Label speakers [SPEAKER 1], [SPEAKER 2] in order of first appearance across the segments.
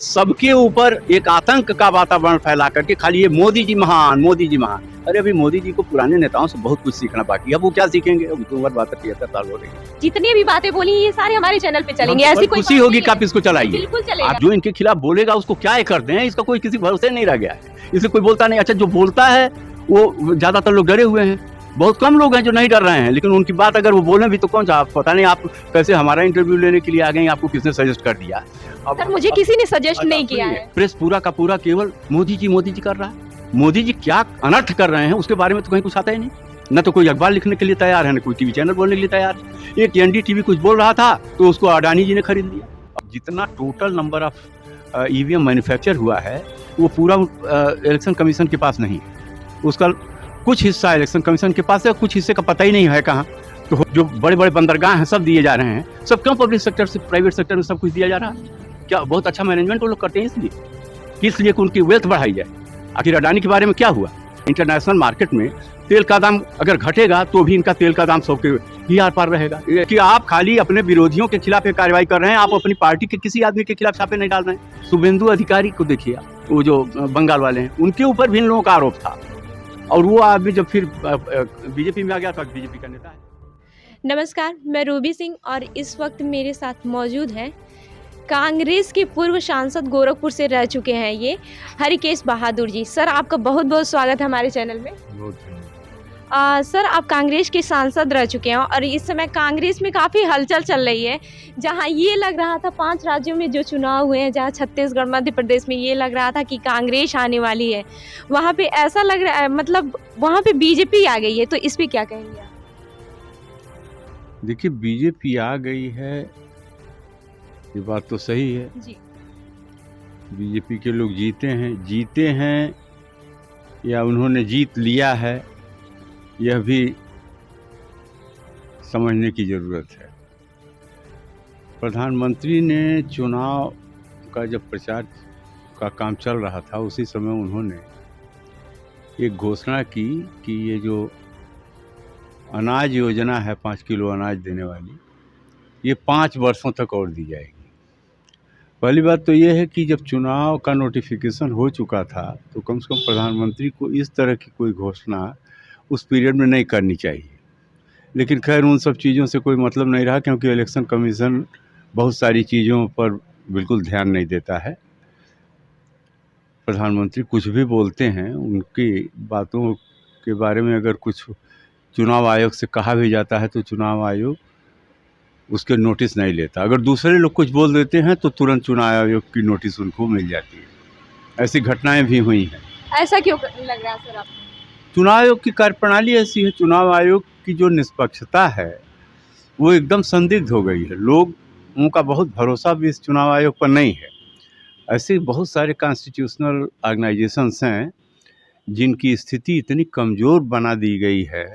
[SPEAKER 1] सबके ऊपर एक आतंक का वातावरण फैला करके खाली ये मोदी जी महान, मोदी जी महान। अरे अभी मोदी जी को पुराने नेताओं से बहुत कुछ सीखना बाकी है। अब वो क्या सीखेंगे? उनकी उम्र 72-73 साल हो रही है।
[SPEAKER 2] जितनी भी बातें बोली ये सारे हमारे चैनल पे चलेंगे। ऐसी कोई
[SPEAKER 1] खुशी होगी कि आप इसको चलाइए।
[SPEAKER 2] बिल्कुल चलेगा।
[SPEAKER 1] आप जो इनके खिलाफ बोलेगा उसको क्या कर दें, इसका कोई किसी भरोसे नहीं रह गया है। इसे कोई बोलता नहीं। अच्छा, जो बोलता है वो ज्यादातर लोग डरे हुए हैं। बहुत कम लोग हैं जो नहीं डर रहे हैं, लेकिन उनकी बात अगर वो बोले भी तो कौन सा, पता नहीं आप कैसे हमारा इंटरव्यू लेने के लिए आ गए, आपको किसने सजेस्ट कर दिया?
[SPEAKER 2] सर मुझे किसी ने सजेस्ट नहीं किया है।
[SPEAKER 1] प्रेस पूरा का पूरा केवल मोदी जी कर रहा है। मोदी जी क्या अनर्थ कर रहे हैं उसके बारे में तो कहीं कुछ आता ही नहीं। न तो कोई अखबार लिखने के लिए तैयार है, न कोई टीवी चैनल बोलने के लिए तैयार है। एक एनडीटीवी कुछ बोल रहा था तो उसको अडानी जी ने खरीद लिया। जितना total number of EVM manufacture हुआ है वो पूरा इलेक्शन कमीशन के पास नहीं है। उसका कुछ हिस्सा इलेक्शन कमीशन के पास है, कुछ हिस्से का पता ही नहीं है कहाँ। तो जो बड़े बड़े बंदरगाह हैं सब दिए जा रहे हैं। सब क्यों पब्लिक सेक्टर से प्राइवेट सेक्टर में सब कुछ दिया जा रहा है? क्या बहुत अच्छा मैनेजमेंट वो लोग करते हैं इसलिए कि उनकी वेल्थ बढ़ाई जाए। आखिर अडानी के बारे में क्या हुआ? इंटरनेशनल मार्केट में तेल का दाम अगर घटेगा तो भी इनका तेल का दाम 100 के ही आर पार रहेगा। कि आप खाली अपने विरोधियों के खिलाफ एक कार्रवाई कर रहे हैं, आप अपनी पार्टी के किसी आदमी के खिलाफ छापे नहीं डाल रहे हैं। शुभेंदु अधिकारी को देखिए, वो जो बंगाल वाले हैं, उनके ऊपर भी इन लोगों का आरोप था और वो आदमी जब फिर बीजेपी में आ गया तो बीजेपी का नेता है।
[SPEAKER 2] नमस्कार, मैं रूबी सिंह और इस वक्त मेरे साथ मौजूद हैं कांग्रेस के पूर्व सांसद, गोरखपुर से रह चुके हैं ये हरिकेश बहादुर जी। सर आपका बहुत बहुत स्वागत है हमारे चैनल में। सर आप कांग्रेस के सांसद रह चुके हैं और इस समय कांग्रेस में काफ़ी हलचल चल रही है। जहां ये लग रहा था 5 राज्यों में जो चुनाव हुए हैं, जहां छत्तीसगढ़, मध्य प्रदेश में ये लग रहा था कि कांग्रेस आने वाली है, वहां पे ऐसा लग रहा है मतलब वहां पे बीजेपी आ गई है। तो इस पे क्या कहेंगे आप?
[SPEAKER 1] देखिए, बीजेपी आ गई है ये बात तो सही है
[SPEAKER 2] जी।
[SPEAKER 1] बीजेपी के लोग जीते हैं या उन्होंने जीत लिया है, यह भी समझने की ज़रूरत है। प्रधानमंत्री ने चुनाव का जब प्रचार का काम चल रहा था उसी समय उन्होंने एक घोषणा की कि ये जो अनाज योजना है 5 किलो अनाज देने वाली, ये 5 वर्षों तक और दी जाएगी। पहली बात तो ये है कि जब चुनाव का नोटिफिकेशन हो चुका था तो कम से कम प्रधानमंत्री को इस तरह की कोई घोषणा उस पीरियड में नहीं करनी चाहिए। लेकिन खैर उन सब चीज़ों से कोई मतलब नहीं रहा, क्योंकि इलेक्शन कमीशन बहुत सारी चीज़ों पर बिल्कुल ध्यान नहीं देता है। प्रधानमंत्री कुछ भी बोलते हैं, उनकी बातों के बारे में अगर कुछ चुनाव आयोग से कहा भी जाता है तो चुनाव आयोग उसके नोटिस नहीं लेता। अगर दूसरे लोग कुछ बोल देते हैं तो तुरंत चुनाव आयोग की नोटिस उनको मिल जाती है। ऐसी घटनाएं भी हुई हैं।
[SPEAKER 2] ऐसा क्यों लग रहा है सर आपको?
[SPEAKER 1] चुनाव आयोग की कार्यप्रणाली ऐसी है। चुनाव आयोग की जो निष्पक्षता है वो एकदम संदिग्ध हो गई है। लोगों का बहुत भरोसा भी इस चुनाव आयोग पर नहीं है। ऐसे बहुत सारे कॉन्स्टिट्यूशनल ऑर्गेनाइजेशंस हैं जिनकी स्थिति इतनी कमज़ोर बना दी गई है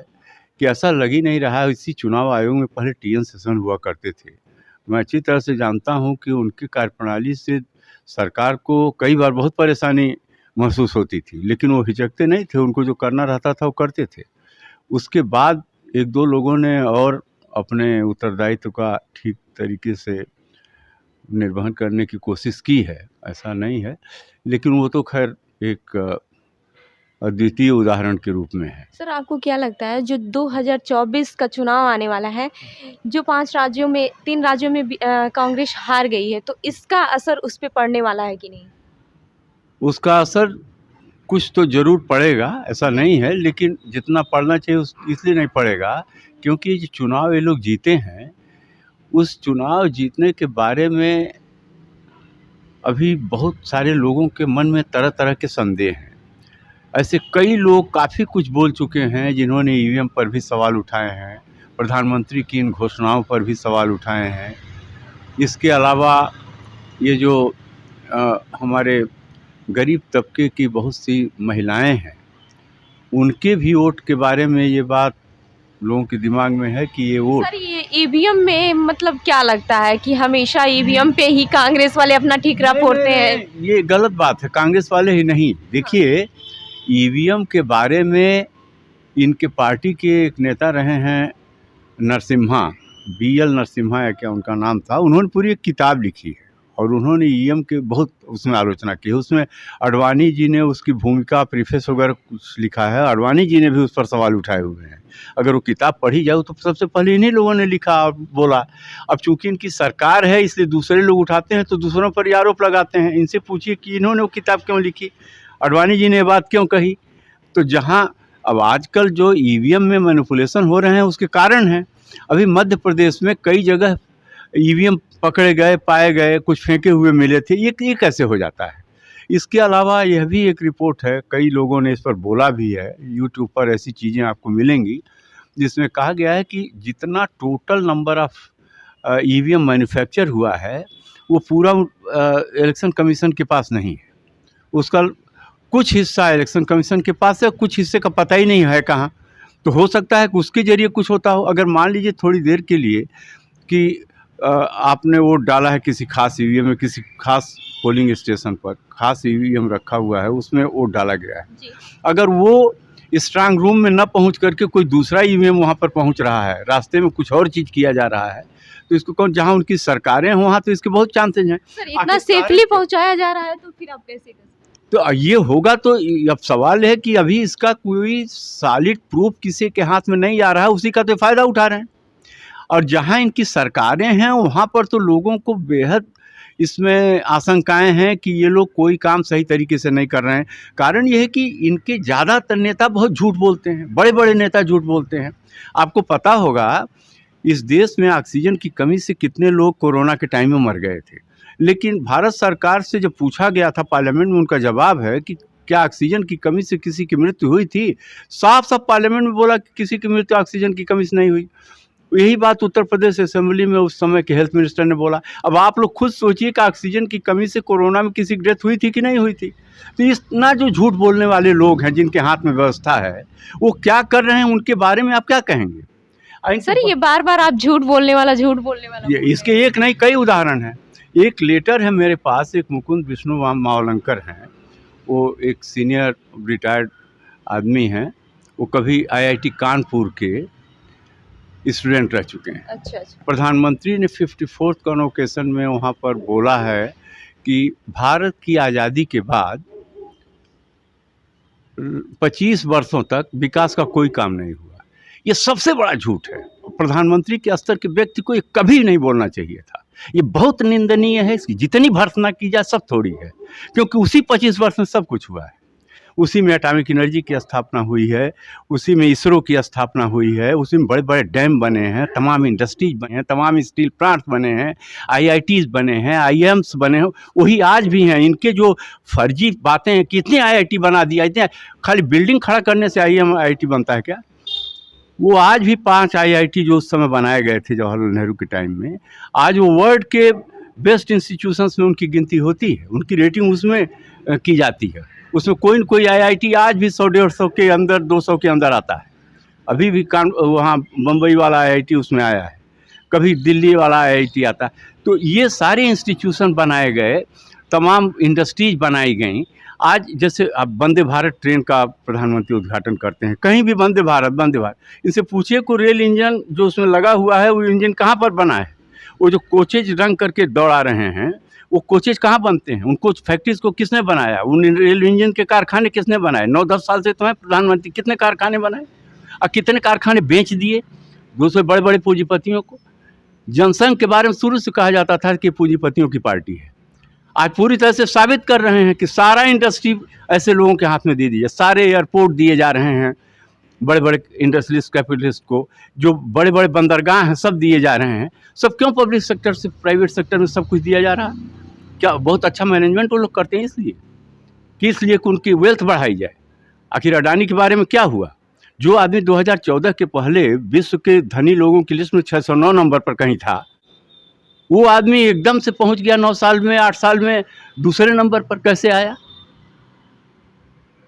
[SPEAKER 1] कि ऐसा लग ही नहीं रहा है। इसी चुनाव आयोग में पहले टीएन सेशन हुआ करते थे। मैं अच्छी तरह से जानता हूं कि उनकी कार्यप्रणाली से सरकार को कई बार बहुत परेशानी महसूस होती थी, लेकिन वो हिचकते नहीं थे। उनको जो करना रहता था वो करते थे। उसके बाद 1-2 लोगों ने और अपने उत्तरदायित्व का ठीक तरीके से निर्वहन करने की कोशिश की है, ऐसा नहीं है, लेकिन वो तो खैर एक अद्वितीय उदाहरण के रूप में है।
[SPEAKER 2] सर आपको क्या लगता है जो 2024 का चुनाव आने वाला है, जो 3 राज्यों में कांग्रेस हार गई है, तो इसका असर उस पर पड़ने वाला है कि नहीं?
[SPEAKER 1] उसका असर कुछ तो ज़रूर पड़ेगा, ऐसा नहीं है, लेकिन जितना पड़ना चाहिए इसलिए नहीं पड़ेगा क्योंकि जो चुनाव ये लोग जीते हैं, उस चुनाव जीतने के बारे में अभी बहुत सारे लोगों के मन में तरह तरह के संदेह हैं। ऐसे कई लोग काफ़ी कुछ बोल चुके हैं जिन्होंने ईवीएम पर भी सवाल उठाए हैं, प्रधानमंत्री की इन घोषणाओं पर भी सवाल उठाए हैं। इसके अलावा ये जो हमारे गरीब तबके की बहुत सी महिलाएं हैं, उनके भी वोट के बारे में ये बात लोगों के दिमाग में है कि ये वोट।
[SPEAKER 2] सर ये ईवीएम में मतलब क्या लगता है कि हमेशा ईवीएम पे ही कांग्रेस वाले अपना ठीकरा फोड़ते हैं?
[SPEAKER 1] ये गलत बात है। कांग्रेस वाले ही नहीं, देखिए ईवीएम के बारे में इनके पार्टी के एक नेता रहे हैं नरसिम्हा, BL नरसिम्हा या क्या उनका नाम था, उन्होंने पूरी एक किताब लिखी है, और उन्होंने ईवीएम के बहुत उसमें आलोचना की है। उसमें अडवाणी जी ने उसकी भूमिका प्रीफेस वगैरह कुछ लिखा है, अडवाणी जी ने भी उस पर सवाल उठाए हुए हैं। अगर वो किताब पढ़ी जाए तो सबसे पहले इन्हीं लोगों ने लिखा और बोला। अब चूंकि इनकी सरकार है इसलिए दूसरे लोग उठाते हैं तो दूसरों पर आरोप लगाते हैं। इनसे पूछिए कि इन्होंने वो किताब क्यों लिखी, अडवाणी जी ने ये बात क्यों कही। तो जहाँ अब आजकल जो ईवीएम में मैनिपुलेशन हो रहे हैं उसके कारण है। अभी मध्य प्रदेश में कई जगह ईवीएम पकड़े गए, पाए गए, कुछ फेंके हुए मिले थे। ये कैसे हो जाता है। इसके अलावा यह भी एक रिपोर्ट है, कई लोगों ने इस पर बोला भी है, यूट्यूब पर ऐसी चीज़ें आपको मिलेंगी जिसमें कहा गया है कि जितना total number of EVM manufacture हुआ है वो पूरा इलेक्शन कमीशन के पास नहीं है। उसका कुछ हिस्सा इलेक्शन कमीशन के पास है, कुछ हिस्से का पता ही नहीं है कहाँ। तो हो सकता है कि उसके जरिए कुछ होता हो। अगर मान लीजिए थोड़ी देर के लिए कि आपने वोट डाला है किसी खास ईवीएम में, किसी खास पोलिंग स्टेशन पर खास ईवीएम रखा हुआ है, उसमें वोट डाला गया है। अगर वो स्ट्रांग रूम में न पहुंच करके कोई दूसरा ईवीएम वहां पर पहुंच रहा है, रास्ते में कुछ और चीज़ किया जा रहा है, तो इसको कौन, जहां उनकी सरकारें हैं वहाँ तो इसके बहुत चांसेज हैं।
[SPEAKER 2] सर इतना सेफली पहुंचाया जा रहा है तो फिर आप कैसे कर सकते?
[SPEAKER 1] तो ये होगा तो अब सवाल है कि अभी इसका कोई सॉलिड प्रूफ किसी के हाथ में नहीं आ रहा है, उसी का तो फ़ायदा उठा रहे हैं। और जहां इनकी सरकारें हैं वहां पर तो लोगों को बेहद इसमें आशंकाएं हैं कि ये लोग कोई काम सही तरीके से नहीं कर रहे हैं। कारण ये है कि इनके ज़्यादातर नेता बहुत झूठ बोलते हैं, बड़े बड़े नेता झूठ बोलते हैं। आपको पता होगा इस देश में ऑक्सीजन की कमी से कितने लोग कोरोना के टाइम में मर गए थे, लेकिन भारत सरकार से जब पूछा गया था पार्लियामेंट में, उनका जवाब है कि क्या ऑक्सीजन की कमी से किसी की मृत्यु हुई थी। साफ साफ पार्लियामेंट में बोला कि किसी की मृत्यु ऑक्सीजन की कमी से नहीं हुई। यही बात उत्तर प्रदेश असेंबली में उस समय के हेल्थ मिनिस्टर ने बोला। अब आप लोग खुद सोचिए कि ऑक्सीजन की कमी से कोरोना में किसी की डेथ हुई थी कि नहीं हुई थी। तो इतना जो झूठ बोलने वाले लोग हैं जिनके हाथ में व्यवस्था है वो क्या कर रहे हैं, उनके बारे में आप क्या कहेंगे?
[SPEAKER 2] सर ये बार बार आप झूठ बोलने वाला
[SPEAKER 1] ये इसके एक नहीं कई उदाहरण हैं। एक लेटर है मेरे पास, एक मुकुंद विष्णु मावलंकर हैं, वो एक सीनियर रिटायर्ड आदमी हैं, वो कभी IIT कानपुर के स्टूडेंट रह चुके हैं।
[SPEAKER 2] अच्छा।
[SPEAKER 1] प्रधानमंत्री ने 54th कन्वोकेशन में वहाँ पर बोला है कि भारत की आज़ादी के बाद 25 वर्षों तक विकास का कोई काम नहीं हुआ। ये सबसे बड़ा झूठ है। प्रधानमंत्री के स्तर के व्यक्ति को ये कभी नहीं बोलना चाहिए था। ये बहुत निंदनीय है। इसकी जितनी भर्त्सना की जाए सब थोड़ी है, क्योंकि उसी 25 वर्ष में सब कुछ हुआ है। उसी में एटॉमिक एनर्जी की स्थापना हुई है, उसी में इसरो की स्थापना हुई है, उसी में बड़े बड़े डैम बने हैं, तमाम इंडस्ट्रीज बने हैं, तमाम स्टील प्लांट्स बने हैं, IITs बने हैं, IIMs बने हैं, वही आज भी हैं। इनके जो फर्जी बातें हैं, कितने IIT बना दिया, इतने खाली बिल्डिंग खड़ा करने से IIT बनता है क्या? वो आज भी 5 IIT जो उस समय बनाए गए थे जवाहरलाल नेहरू के टाइम में, आज वो वर्ल्ड के बेस्ट इंस्टीट्यूशंस में उनकी गिनती होती है, उनकी रेटिंग उसमें की जाती है। उसमें कोई न कोई IIT आज भी 100-150 के अंदर, 200 के अंदर आता है। अभी भी वहाँ बम्बई वाला IIT उसमें आया है, कभी दिल्ली वाला IIT आता है। तो ये सारे इंस्टीट्यूशन बनाए गए, तमाम इंडस्ट्रीज बनाई गई। आज जैसे अब वंदे भारत ट्रेन का प्रधानमंत्री उद्घाटन करते हैं, कहीं भी वंदे भारत, इनसे पूछिए को रेल इंजन जो उसमें लगा हुआ है वो इंजन कहाँ पर बना है? वो जो कोचेज रंग करके दौड़ा रहे हैं वो कोचेज कहाँ बनते हैं? उन कोच फैक्ट्रीज को किसने बनाया? उन रेल इंजन के कारखाने किसने बनाए? 9-10 साल से तो है प्रधानमंत्री, कितने कारखाने बनाए और कितने कारखाने बेच दिए दूसरे बड़े बड़े पूंजीपतियों को। जनसंघ के बारे में शुरू से कहा जाता था कि पूंजीपतियों की पार्टी है। आज पूरी तरह से साबित कर रहे हैं कि सारा इंडस्ट्री ऐसे लोगों के हाथ में दे दीजिए, सारे एयरपोर्ट दिए जा रहे हैं बड़े बड़े इंडस्ट्रियलिस्ट कैपिटलिस्ट को, जो बड़े बड़े बंदरगाह हैं सब दिए जा रहे हैं। सब क्यों पब्लिक सेक्टर से प्राइवेट सेक्टर में सब कुछ दिया जा रहा है? क्या बहुत अच्छा मैनेजमेंट वो लोग करते हैं इसलिए कि उनकी वेल्थ बढ़ाई जाए? आखिर अडानी के बारे में क्या हुआ? जो आदमी 2014 के पहले विश्व के धनी लोगों की लिस्ट में 609 नंबर पर कहीं था, वो आदमी एकदम से पहुंच गया 9 साल में, 8 साल में दूसरे नंबर पर कैसे आया?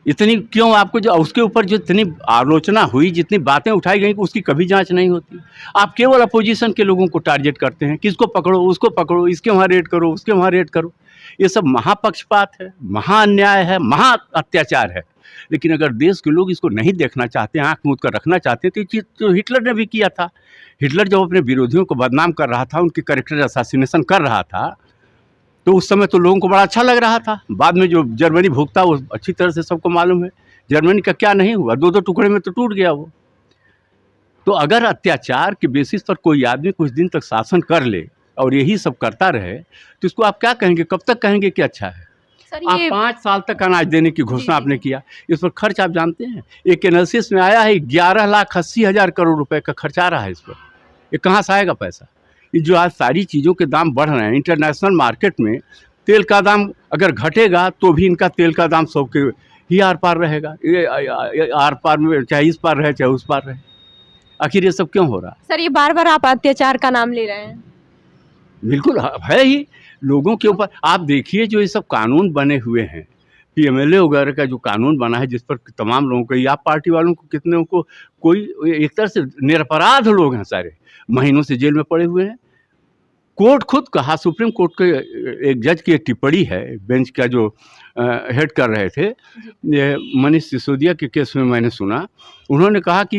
[SPEAKER 1] इतनी क्यों आपको जो उसके ऊपर जो इतनी आलोचना हुई, जितनी बातें उठाई गई, उसकी कभी जांच नहीं होती। आप केवल अपोजिशन के लोगों को टारगेट करते हैं, किसको पकड़ो, उसको पकड़ो, इसके वहाँ रेड करो, उसके वहाँ रेड करो। ये सब महापक्षपात है, महाअन्याय है, महा अत्याचार है। लेकिन अगर देश के लोग इसको नहीं देखना चाहते, आंख मूंद कर रखना चाहते हैं, तो ये चीज़ तो हिटलर ने भी किया था। हिटलर जब अपने विरोधियों को बदनाम कर रहा था, उनके कैरेक्टर असैसिनेशन कर रहा था, तो उस समय तो लोगों को बड़ा अच्छा लग रहा था। बाद में जो जर्मनी भुगता वो अच्छी तरह से सबको मालूम है, जर्मनी का क्या नहीं हुआ, 2-2 टुकड़े में तो टूट गया वो। तो अगर अत्याचार के बेसिस पर कोई आदमी कुछ दिन तक शासन कर ले और यही सब करता रहे, तो इसको आप क्या कहेंगे, कब तक कहेंगे कि अच्छा है?
[SPEAKER 2] सर
[SPEAKER 1] आप
[SPEAKER 2] ये
[SPEAKER 1] 5 साल तक अनाज देने की घोषणा
[SPEAKER 2] जी,
[SPEAKER 1] आपने किया, इस पर खर्च आप जानते हैं? एक एनालिसिस में आया है 11,80,000 करोड़ रुपए का खर्च आ रहा है इस पर। ये कहाँ से आएगा पैसा? ये जो आज सारी चीज़ों के दाम बढ़ रहे हैं, इंटरनेशनल मार्केट में तेल का दाम अगर घटेगा तो भी इनका तेल का दाम 100 के ही आर पार रहेगा। ये आर पार में चाहे इस पार रहे चाहे उस पार रहे। आखिर ये सब क्यों हो रहा है?
[SPEAKER 2] सर ये बार-बार आप अत्याचार का नाम ले रहे हैं।
[SPEAKER 1] बिल्कुल है ही लोगों के ऊपर। आप देखिए जो ये सब कानून बने हुए हैं, पीएमएलए वगैरह का जो कानून बना है, जिस पर तमाम लोगों को, या आप पार्टी वालों को कितने को, कोई एक तरह से निरपराध लोग हैं, सारे महीनों से जेल में पड़े हुए हैं। कोर्ट खुद कहा, सुप्रीम कोर्ट के एक जज की एक टिप्पणी है, बेंच का जो हेड कर रहे थे, ये मनीष सिसोदिया के केस में मैंने सुना, उन्होंने कहा कि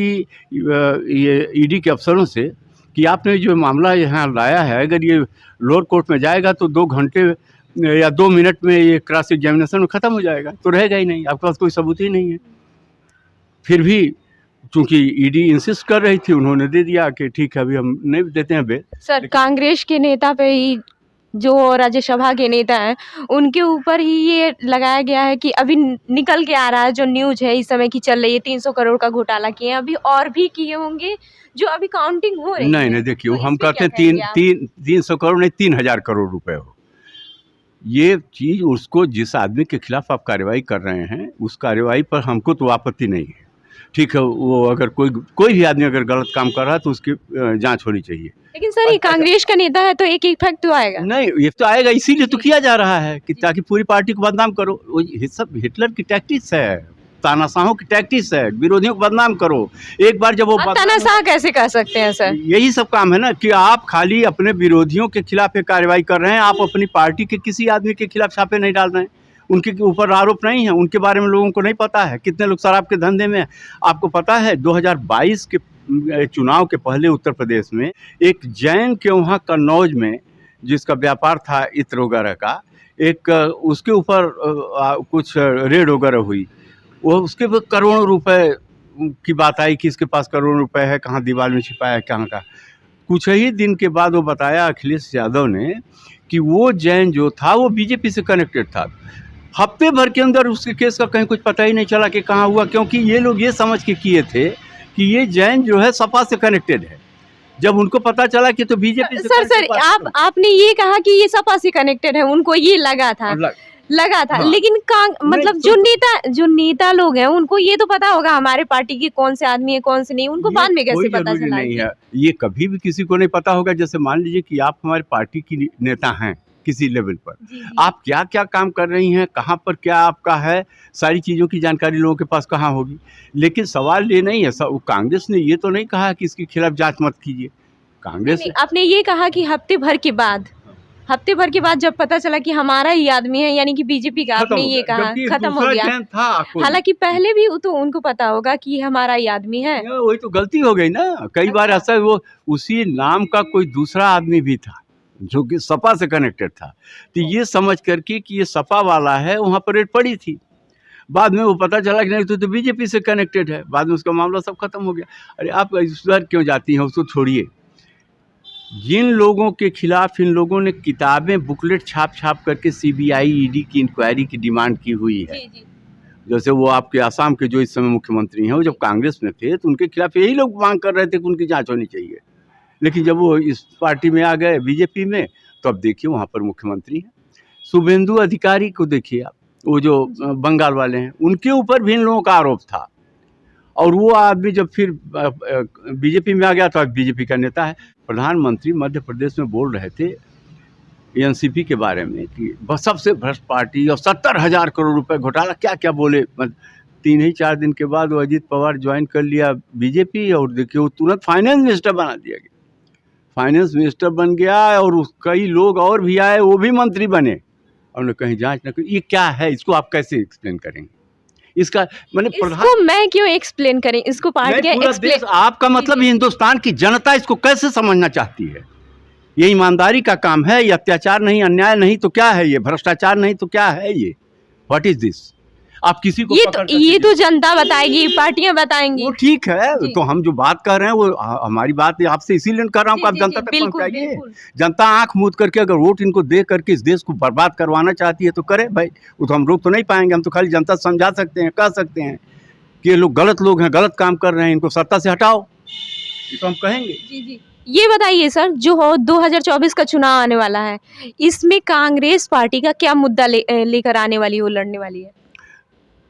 [SPEAKER 1] ये ईडी के अफसरों से कि आपने जो मामला यहाँ लाया है, अगर ये लोअर कोर्ट में जाएगा तो 2 घंटे या 2 मिनट में ये क्रॉस एग्जामिनेशन में ख़त्म हो जाएगा, तो रहेगा ही नहीं, आपके पास कोई सबूत ही नहीं है। फिर भी चूंकि ईडी इंसिस्ट कर रही थी, उन्होंने दे दिया कि ठीक है अभी हम नहीं देते हैं बेल।
[SPEAKER 2] सर कांग्रेस के नेता पे ही, जो राज्यसभा के नेता हैं, उनके ऊपर ही ये लगाया गया है कि अभी निकल के आ रहा है जो न्यूज़ है इस समय की चल रही है, 300 करोड़ का घोटाला किए हैं, अभी और भी किए होंगे जो अभी काउंटिंग हो रही है।
[SPEAKER 1] नहीं देखिए,
[SPEAKER 2] तो
[SPEAKER 1] हम
[SPEAKER 2] इस पे
[SPEAKER 1] कहते
[SPEAKER 2] क्या
[SPEAKER 1] हैं
[SPEAKER 2] कहेंगे आप?
[SPEAKER 1] 300 करोड़ नहीं, 3,000 करोड़ रुपए हो। ये चीज़ उसको, जिस आदमी के खिलाफ आप कार्रवाई कर रहे हैं, उस कार्रवाई पर हमको तो आपत्ति नहीं है, ठीक है। वो अगर कोई भी आदमी अगर गलत काम कर रहा है तो उसकी जांच होनी चाहिए।
[SPEAKER 2] लेकिन सर ये कांग्रेस का नेता है तो एक इफेक्ट तो आएगा।
[SPEAKER 1] नहीं, ये तो आएगा, इसीलिए तो किया जा रहा है कि ताकि पूरी पार्टी को बदनाम करो। वो ये सब हिटलर की टैक्टिक्स है, तानाशाहों की टैक्टिक्स है, विरोधियों को बदनाम करो। एक बार जब वो
[SPEAKER 2] आप तानाशाह कैसे कह सकते हैं सर?
[SPEAKER 1] यही सब काम है ना, कि आप खाली अपने विरोधियों के खिलाफ ये कार्रवाई कर रहे हैं, आप अपनी पार्टी के किसी आदमी के खिलाफ छापे नहीं डाल रहे हैं, उनके ऊपर आरोप नहीं है, उनके बारे में लोगों को नहीं पता है, कितने लोग शराब के धंधे में हैं। आपको पता है 2022 के चुनाव के पहले उत्तर प्रदेश में एक जैन के वहाँ कन्नौज में, जिसका व्यापार था इत्र वगैरह का, एक उसके ऊपर कुछ रेड वगैरह हुई, वो उसके करोड़ों रुपए की बात आई कि इसके पास करोड़ों रुपए है, कहाँ दीवार में छिपाया है, कहाँ का। कुछ ही दिन के बाद वो बताया अखिलेश यादव ने कि वो जैन जो था वो बीजेपी से कनेक्टेड था। हफ्ते भर के अंदर उसके केस का कहीं कुछ पता ही नहीं चला कि कहाँ हुआ, क्योंकि ये लोग ये समझ के किए थे कि ये जैन जो है सपा से कनेक्टेड है। जब उनको पता चला कि तो बीजेपी से
[SPEAKER 2] सर आपने ये कहा कि ये सपा से कनेक्टेड है, उनको ये लगा था।
[SPEAKER 1] हाँ।
[SPEAKER 2] लेकिन मतलब जो नेता लोग हैं उनको ये तो पता होगा हमारे पार्टी के कौन से आदमी है कौन से नहीं, उनको बाद में कैसे पता चला?
[SPEAKER 1] नहीं है, ये कभी भी किसी को नहीं पता होगा। जैसे मान लीजिए कि आप हमारी पार्टी की नेता हैं किसी लेवल पर, आप क्या क्या काम कर रही हैं, कहाँ पर क्या आपका है, सारी चीज़ों की जानकारी लोगों के पास कहाँ होगी। लेकिन सवाल ये नहीं है, कांग्रेस ने ये तो नहीं कहा कि इसके खिलाफ जांच मत कीजिए। कांग्रेस
[SPEAKER 2] आपने ये कहा कि हफ्ते भर के बाद जब पता चला कि हमारा ही आदमी है, यानी कि बीजेपी का, आपने ये कहा खत्म हो गया। हालांकि पहले भी तो उनको पता होगा कि हमारा ही आदमी है।
[SPEAKER 1] वही तो गलती हो गई ना। कई बार ऐसा वो उसी नाम का कोई दूसरा आदमी भी था जो कि सपा से कनेक्टेड था, तो ये समझ करके कि ये सपा वाला है, वहाँ पर रेड पड़ी थी। बाद में वो पता चला कि नहीं तो बीजेपी से कनेक्टेड है, बाद में उसका मामला सब खत्म हो गया। अरे आप इस बार क्यों जाती हैं, उसको छोड़िए। जिन लोगों के खिलाफ इन लोगों ने किताबें बुकलेट छाप करके सीबीआई ईडी की इंक्वायरी की डिमांड की हुई है, जैसे वो आपके आसाम के जो इस समय मुख्यमंत्री हैं, वो जब कांग्रेस में थे तो उनके खिलाफ यही लोग मांग कर रहे थे कि उनकी जांच होनी चाहिए। लेकिन जब वो इस पार्टी में आ गए बीजेपी में, तो अब देखिए वहाँ पर मुख्यमंत्री हैं। शुभेंदु अधिकारी को देखिए आप, वो जो बंगाल वाले हैं, उनके ऊपर भी इन लोगों का आरोप था। और वो आदमी जब फिर बीजेपी में आ गया तो आज बीजेपी का नेता है। प्रधानमंत्री मध्य प्रदेश में बोल रहे थे एनसीपी के बारे में कि सबसे भ्रष्ट पार्टी, और 70,000 करोड़ रुपए घोटाला, क्या क्या बोले। 3 ही 4 दिन के बाद वो अजीत पवार ज्वाइन कर लिया बीजेपी, और देखिए वो तुरंत फाइनेंस मिनिस्टर बना दिया गया। फाइनेंस मिनिस्टर बन गया, और कई लोग और भी आए, वो भी मंत्री बने, और कहीं जांच न करी। ये क्या है, इसको आप कैसे एक्सप्लेन करेंगे? इसका
[SPEAKER 2] इसको मैं क्यों एक्सप्लेन करें, इसको पार्टी एक्सप्लेन।
[SPEAKER 1] आपका मतलब हिंदुस्तान की जनता इसको कैसे समझना चाहती है? ये ईमानदारी का काम है, ये अत्याचार नहीं, अन्याय नहीं तो क्या है, ये भ्रष्टाचार नहीं तो क्या है, ये व्हाट इज दिस? आप किसी को
[SPEAKER 2] ये तो जनता बताएगी, पार्टियां बताएंगी।
[SPEAKER 1] वो ठीक है,
[SPEAKER 2] जी।
[SPEAKER 1] तो हम जो बात कर रहे हैं वो हमारी बात आपसे इसीलिए कर रहा हूँ कि आप जनता तक पहुंचाइए। जनता आंख मूंद करके अगर वोट इनको दे करके इस देश को बर्बाद करवाना चाहती है तो करे भाई, वो तो हम रोक तो नहीं पाएंगे। हम तो खाली जनता से समझा सकते हैं, कह सकते हैं कि ये लोग गलत लोग हैं, गलत काम कर रहे हैं, इनको सत्ता से हटाओ, ये तो हम कहेंगे।
[SPEAKER 2] जी जी। ये बताइए सर, जो 2024 का चुनाव आने वाला है, इसमें कांग्रेस पार्टी का क्या मुद्दा लेकर आने वाली है, वो लड़ने वाली है?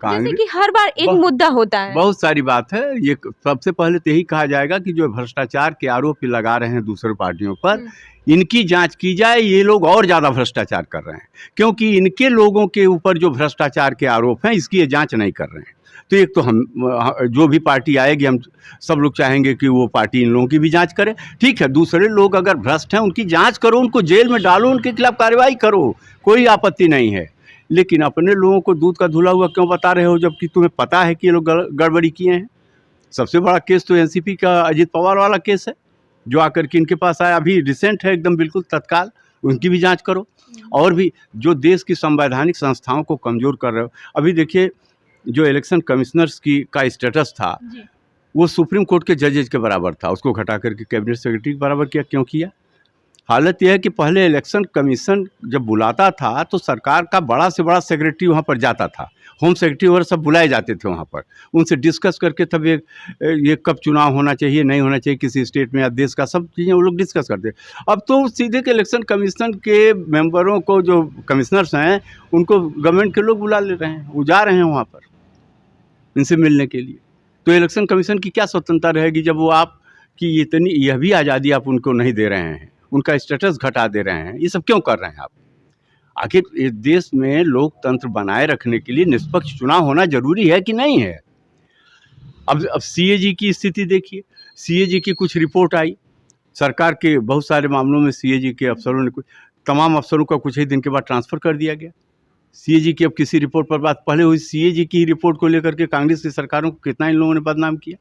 [SPEAKER 2] जैसे कि हर बार एक मुद्दा होता है।
[SPEAKER 1] बहुत सारी बात है। ये सबसे पहले तो यही कहा जाएगा कि जो भ्रष्टाचार के आरोप लगा रहे हैं दूसरे पार्टियों पर, इनकी जांच की जाए। ये लोग और ज़्यादा भ्रष्टाचार कर रहे हैं, क्योंकि इनके लोगों के ऊपर जो भ्रष्टाचार के आरोप हैं इसकी ये जांच नहीं कर रहे हैं। तो एक तो हम जो भी पार्टी आएगी, हम सब लोग चाहेंगे कि वो पार्टी इन लोगों की भी जांच करे। ठीक है, दूसरे लोग अगर भ्रष्ट हैं उनकी जांच करो, उनको जेल में डालो, उनके खिलाफ कार्रवाई करो, कोई आपत्ति नहीं है। लेकिन अपने लोगों को दूध का धुला हुआ क्यों बता रहे हो, जबकि तुम्हें पता है कि ये लोग गड़बड़ी किए हैं? सबसे बड़ा केस तो एनसीपी का अजीत पवार वाला केस है, जो आकर के इनके पास आया, अभी रिसेंट है एकदम, बिल्कुल तत्काल। उनकी भी जांच करो। और भी जो देश की संवैधानिक संस्थाओं को कमज़ोर कर रहे हो। अभी देखिए, जो इलेक्शन कमिश्नर्स का स्टेटस था वो सुप्रीम कोर्ट के जजेज के बराबर था, उसको घटा करके कैबिनेट सेक्रेटरी के बराबर किया। क्यों किया? हालत यह है कि पहले इलेक्शन कमीशन जब बुलाता था तो सरकार का बड़ा से बड़ा सेक्रेटरी वहाँ पर जाता था, होम सेक्रेटरी और सब बुलाए जाते थे वहाँ पर, उनसे डिस्कस करके तब ये कब चुनाव होना चाहिए, नहीं होना चाहिए किसी स्टेट में या देश का, सब चीज़ें वो लोग डिस्कस करते। अब तो सीधे के इलेक्शन कमीशन के मेंबरों को, जो कमिश्नर्स हैं, उनको गवर्नमेंट के लोग बुला ले रहे हैं, वो जा रहे हैं वहाँ पर इनसे मिलने के लिए। तो इलेक्शन कमीशन की क्या स्वतंत्रता रहेगी जब वो आपकी इतनी यह भी आज़ादी आप उनको नहीं दे रहे हैं, उनका स्टेटस घटा दे रहे हैं? ये सब क्यों कर रहे हैं आप? आखिर इस देश में लोकतंत्र बनाए रखने के लिए निष्पक्ष चुनाव होना जरूरी है कि नहीं है? अब सीएजी की स्थिति देखिए, सीएजी की कुछ रिपोर्ट आई, सरकार के बहुत सारे मामलों में सीएजी के अफसरों ने तमाम अफसरों का कुछ ही दिन के बाद ट्रांसफ़र कर दिया गया। सीएजी की अब किसी रिपोर्ट पर बात, पहले हुई सीएजी की रिपोर्ट को लेकर के कांग्रेस की सरकारों को कितना इन लोगों ने बदनाम किया।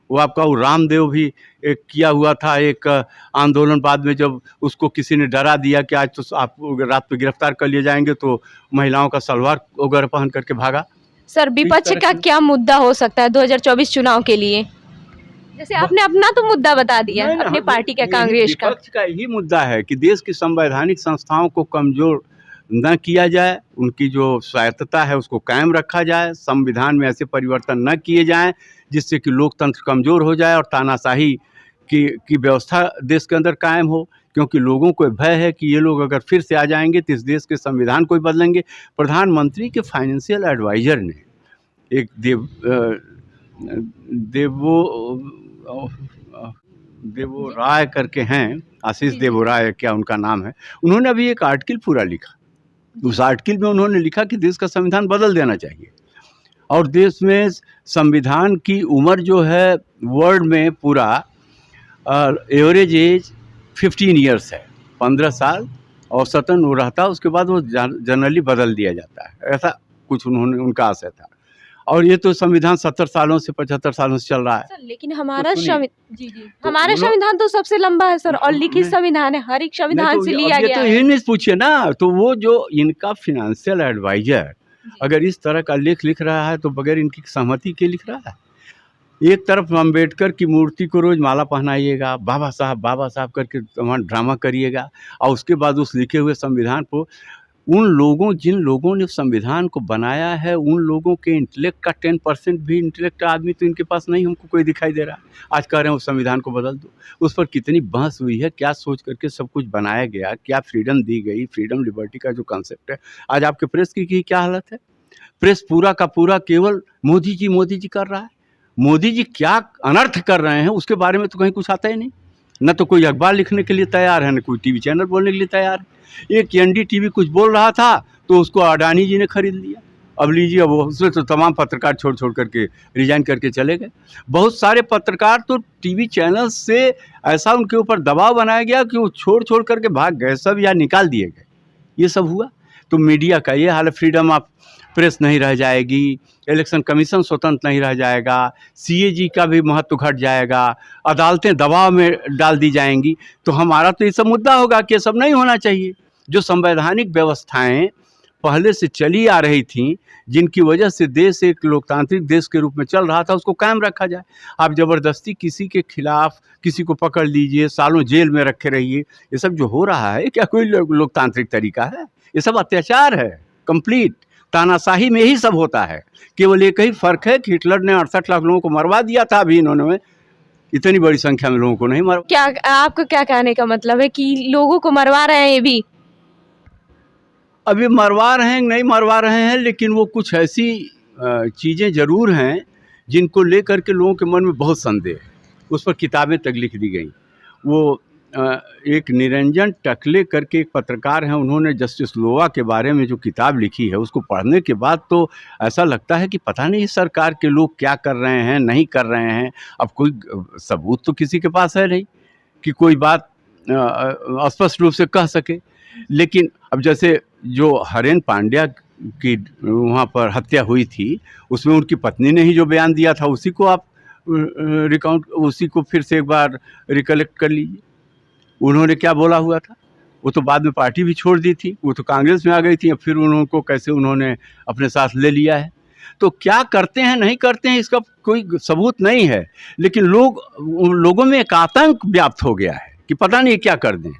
[SPEAKER 1] वो आपका वो रामदेव भी एक किया हुआ था एक आंदोलन, बाद में जब उसको किसी ने डरा दिया कि आज तो आप रात में गिरफ्तार कर लिए जाएंगे, तो महिलाओं का सलवार वगैरह पहन करके भागा।
[SPEAKER 2] सर, विपक्ष का क्या मुद्दा हो सकता है 2024 चुनाव के लिए? जैसे आपने अपना तो मुद्दा बता दिया अपने पार्टी का, कांग्रेस का।
[SPEAKER 1] विपक्ष का यही मुद्दा है कि देश की संवैधानिक संस्थाओं को कमजोर न किया जाए, उनकी जो स्वायत्तता है उसको कायम रखा जाए, संविधान में ऐसे परिवर्तन न किए जाएं जिससे कि लोकतंत्र कमज़ोर हो जाए और तानाशाही की व्यवस्था देश के अंदर कायम हो। क्योंकि लोगों को भय है कि ये लोग अगर फिर से आ जाएंगे तो इस देश के संविधान को ही बदलेंगे। प्रधानमंत्री के फाइनेंशियल एडवाइज़र ने एक देवो राय करके हैं, आशीष देवो राय क्या उनका नाम है, उन्होंने अभी एक आर्टिकल पूरा लिखा। उस आर्टिकल में उन्होंने लिखा कि देश का संविधान बदल देना चाहिए और देश में संविधान की उम्र जो है वर्ल्ड में पूरा एवरेज एज 15 ईयर्स है, 15 साल औसतन वो रहता है, उसके बाद वो जनरली बदल दिया जाता है, ऐसा कुछ उनका आशय था। और ये तो संविधान 70 सालों से 75 सालों से चल रहा है।
[SPEAKER 2] सर, लेकिन हमारा हमारा संविधान तो सबसे लंबा है सर, और लिखित संविधान है, हर एक संविधान से लिया गया
[SPEAKER 1] है। तो ये नहीं पूछिए ना, तो वो जो इनका फाइनेंशियल एडवाइजर अगर इस तरह का लेख लिख रहा है तो बगैर इनकी सहमति के लिख रहा है। एक तरफ अम्बेडकर की मूर्ति को रोज माला पहनाइएगा, बाबा साहब करके ड्रामा करिएगा, और उसके बाद उस लिखे हुए संविधान को जिन लोगों ने संविधान को बनाया है, उन लोगों के इंटेलेक्ट का 10% भी इंटेलेक्ट आदमी तो इनके पास नहीं, हमको कोई दिखाई दे रहा है। आज कह रहे हैं उस संविधान को बदल दो। उस पर कितनी बहस हुई है, क्या सोच करके सब कुछ बनाया गया, क्या फ्रीडम दी गई, फ्रीडम लिबर्टी का जो कॉन्सेप्ट है। आज आपके प्रेस की क्या हालत है? प्रेस पूरा का पूरा केवल मोदी जी कर रहा है। मोदी जी क्या अनर्थ कर रहे हैं उसके बारे में तो कहीं कुछ आता ही नहीं। न तो कोई अखबार लिखने के लिए तैयार है, न कोई टीवी चैनल बोलने के लिए तैयार है। एक एनडीटीवी कुछ बोल रहा था तो उसको अडानी जी ने खरीद लिया। अब लीजिए, अब उसमें तो तमाम पत्रकार छोड़ करके रिजाइन करके चले गए। बहुत सारे पत्रकार तो टीवी चैनल से ऐसा उनके ऊपर दबाव बनाया गया कि वो छोड़ करके भाग गए सब, या निकाल दिए गए। ये सब हुआ। तो मीडिया का ये हाल है, फ्रीडम ऑफ प्रेस नहीं रह जाएगी, इलेक्शन कमीशन स्वतंत्र नहीं रह जाएगा, सीएजी का भी महत्व घट जाएगा, अदालतें दबाव में डाल दी जाएंगी। तो हमारा तो ये सब मुद्दा होगा कि ये सब नहीं होना चाहिए। जो संवैधानिक व्यवस्थाएं पहले से चली आ रही थीं, जिनकी वजह से देश एक लोकतांत्रिक देश के रूप में चल रहा था, उसको कायम रखा जाए। आप ज़बरदस्ती किसी के खिलाफ किसी को पकड़ लीजिए, सालों जेल में रखे रहिए, ये सब जो हो रहा है क्या कोई लोकतांत्रिक तरीका है? ये सब अत्याचार है, कंप्लीट तानाशाही में ही सब होता है। केवल एक ही फ़र्क है कि हिटलर ने 68 लाख लोगों को मरवा दिया था, अभी इन्होंने इतनी बड़ी संख्या में लोगों को नहीं मरवा।
[SPEAKER 2] क्या आपको क्या कहने का मतलब है कि लोगों को मरवा रहे हैं? ये भी
[SPEAKER 1] अभी मरवा रहे हैं, नहीं मरवा रहे हैं, लेकिन वो कुछ ऐसी चीज़ें ज़रूर हैं जिनको लेकर के लोगों के मन में बहुत संदेह है। उस पर किताबें तक लिख दी गई। वो एक निरंजन टकले करके एक पत्रकार हैं, उन्होंने जस्टिस लोवा के बारे में जो किताब लिखी है, उसको पढ़ने के बाद तो ऐसा लगता है कि पता नहीं इस सरकार के लोग क्या कर रहे हैं, नहीं कर रहे हैं। अब कोई सबूत तो किसी के पास है नहीं कि कोई बात स्पष्ट रूप से कह सके। लेकिन अब जैसे जो हरेन पांड्या की वहाँ पर हत्या हुई थी, उसमें उनकी पत्नी ने ही जो बयान दिया था, उसी को आप उसी को फिर से एक बार रिकलेक्ट कर लीजिए। उन्होंने क्या बोला हुआ था? वो तो बाद में पार्टी भी छोड़ दी थी, वो तो कांग्रेस में आ गई थी, फिर उनको कैसे उन्होंने अपने साथ ले लिया है। तो क्या करते हैं नहीं करते हैं इसका कोई सबूत नहीं है, लेकिन लोगों में एक आतंक व्याप्त हो गया है कि पता नहीं क्या कर दें।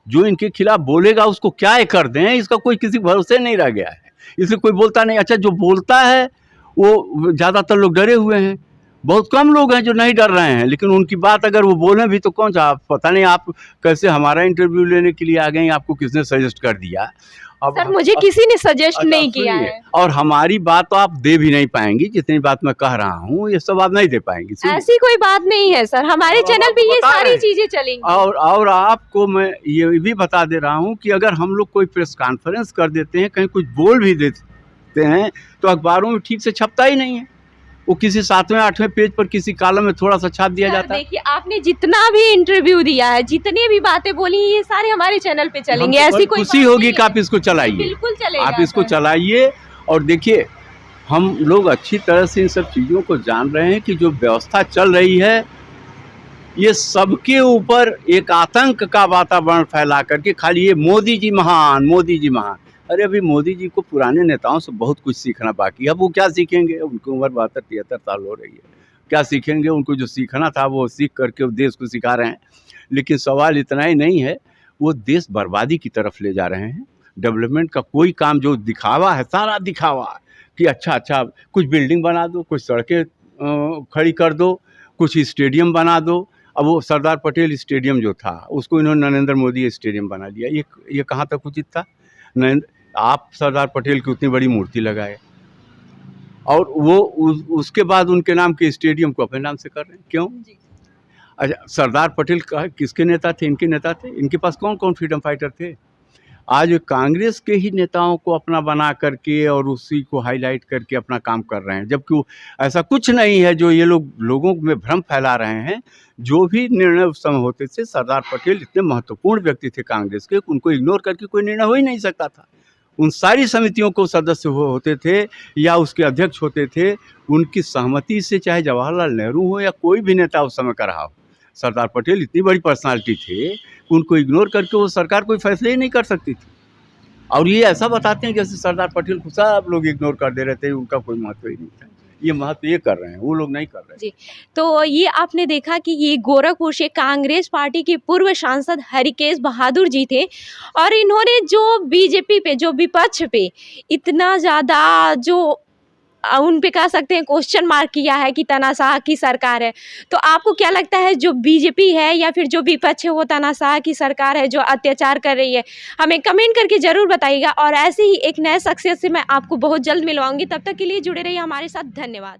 [SPEAKER 1] जो इनके खिलाफ बोलेगा उसको क्या कर दें, इसका कोई किसी भरोसे नहीं रह गया है, इसलिए कोई बोलता नहीं। अच्छा, जो बोलता है वो ज़्यादातर लोग डरे हुए हैं, बहुत कम लोग हैं जो नहीं डर रहे हैं, लेकिन उनकी बात अगर वो बोलें भी तो कौन सा, पता नहीं आप कैसे हमारा इंटरव्यू लेने के लिए आ गए, आपको किसने सजेस्ट कर दिया? अब
[SPEAKER 2] सर मुझे किसी ने सजेस्ट नहीं किया है,
[SPEAKER 1] और हमारी बात तो आप दे भी नहीं पाएंगी। जितनी बात मैं कह रहा हूँ ये सब आप नहीं दे पाएंगी।
[SPEAKER 2] ऐसी कोई बात नहीं है सर, हमारे चैनल पे ये सारी चीजें चलेंगी।
[SPEAKER 1] और आपको मैं ये भी बता दे रहा हूँ कि अगर हम लोग कोई प्रेस कॉन्फ्रेंस कर देते हैं, कहीं कुछ बोल भी देते हैं, तो अखबारों में ठीक से छपता ही नहीं है। वो किसी 7वें 8वें पेज पर किसी कॉलम में थोड़ा सा छाप दिया जाता है।
[SPEAKER 2] देखिए, आपने जितना भी इंटरव्यू दिया है, जितनी भी बातें बोली, ये सारे हमारे चैनल पे चलेंगे। ऐसी कोई
[SPEAKER 1] खुशी होगी कि आप इसको चलाइए,
[SPEAKER 2] बिल्कुल चलेगा,
[SPEAKER 1] आप इसको चलाइए। और देखिए, हम लोग अच्छी तरह से इन सब चीज़ों को जान रहे हैं कि जो व्यवस्था चल रही है, ये सबके ऊपर एक आतंक का वातावरण फैला करके खाली ये मोदी जी महान, मोदी जी महान। अरे अभी मोदी जी को पुराने नेताओं से बहुत कुछ सीखना बाकी है। अब वो क्या सीखेंगे? उनकी उम्र 72-73 साल हो रही है, क्या सीखेंगे? उनको जो सीखना था वो सीख करके वो देश को सिखा रहे हैं। लेकिन सवाल इतना ही नहीं है, वो देश बर्बादी की तरफ ले जा रहे हैं। डेवलपमेंट का कोई काम, जो दिखावा है, सारा दिखावा कि अच्छा कुछ बिल्डिंग बना दो, कुछ सड़कें खड़ी कर दो, कुछ स्टेडियम बना दो। अब वो सरदार पटेल स्टेडियम जो था, उसको इन्होंने नरेंद्र मोदी स्टेडियम बना दिया। ये कहाँ तक उचित था? आप सरदार पटेल की उतनी बड़ी मूर्ति लगाए और वो उसके बाद उनके नाम के स्टेडियम को अपने नाम से कर रहे हैं, क्यों? अच्छा, सरदार पटेल का किसके नेता थे? इनके नेता थे। इनके पास कौन कौन फ्रीडम फाइटर थे? आज कांग्रेस के ही नेताओं को अपना बना करके और उसी को हाईलाइट करके अपना काम कर रहे हैं, जबकि ऐसा कुछ नहीं है। जो ये लोगों में भ्रम फैला रहे हैं, जो भी निर्णय उस समय होते थे, सरदार पटेल इतने महत्वपूर्ण व्यक्ति थे कांग्रेस के, उनको इग्नोर करके कोई निर्णय हो ही नहीं सकता था। उन सारी समितियों को सदस्य होते थे या उसके अध्यक्ष होते थे, उनकी सहमति से, चाहे जवाहरलाल नेहरू हो या कोई भी नेता उस समय का रहा हो। सरदार पटेल इतनी बड़ी पर्सनालिटी थे, उनको इग्नोर करके वो सरकार कोई फैसले ही नहीं कर सकती थी। और ये ऐसा बताते हैं जैसे सरदार पटेल को सब लोग इग्नोर कर दे रहे थे, उनका कोई महत्व ही नहीं था। ये महत्व ये कर रहे हैं, वो लोग नहीं कर रहे
[SPEAKER 2] जी। तो ये आपने देखा कि ये गोरखपुर से कांग्रेस पार्टी के पूर्व सांसद हरिकेश बहादुर जी थे, और इन्होंने जो बीजेपी पे, जो विपक्ष पे इतना ज़्यादा जो उन पे कह सकते हैं क्वेश्चन मार्क किया है कि तानाशाह की सरकार है। तो आपको क्या लगता है, जो बीजेपी है या फिर जो विपक्ष है, वो तानाशाह की सरकार है जो अत्याचार कर रही है? हमें कमेंट करके ज़रूर बताइएगा। और ऐसे ही एक नए शख्सियत से मैं आपको बहुत जल्द मिलवाऊंगी। तब तक के लिए जुड़े रहिए हमारे साथ। धन्यवाद।